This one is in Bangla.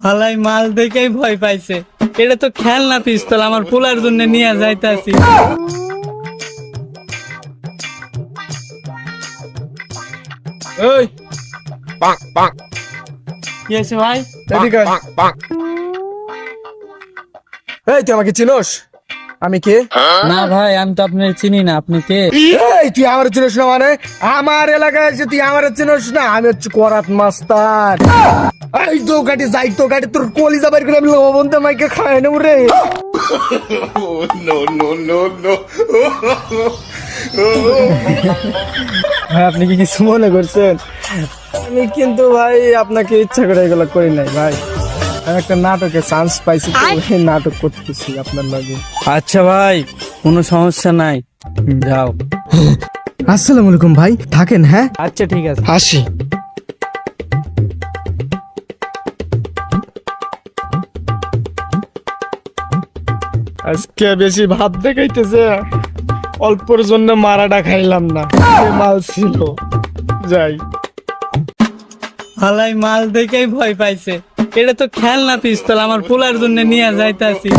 হালাই মাল দেখেই ভয় পাইছে। এটা তো খেলনা পিস্তল, আমার পোলার জন্য নিয়ে যাইতাছি। এই কি আছে ভাই? এদিকে আয়। এই তুই আমাকে চিনোস? আমি কে? না ভাই, আমি তো আপনার চিনি না। আপনি কে? এই তুই আমার চিনোস না মানে? আমার এলাকায় এসে তুই আমার চিনোস না? আমি হচ্ছে করাত মাস্টার। এই তো গাড়ি যাই, তো গাড়ি তোর কলিজা বাইর করে আমি লবণ মাইকে খাই নেব রে। ভাই আপনি কি কিছু মনে করছেন? আমি কিন্তু ভাই আপনাকে ইচ্ছা করে এগুলো করি নাই ভাই। আমি একটা নাটকে চান্স পাইছি তো এই নাটক করতেছি আপনার লাগে। আচ্ছা ভাই, কোনো সমস্যা নাই, যাও। আসসালামু আলাইকুম ভাই, থাকেন হ্যাঁ। আচ্ছা ঠিক আছে। আসি। আজকে বেশি ভাব দেখাইতেছে, অল্পর জন্য মারাটা খাইলাম না, মাল ছিল। যাই। হালাই মাল দেখেই ভয় পাইছে। এটা তো খেলনা পিস্তল, আমার পোলার জন্য নিয়ে যাইতাছি।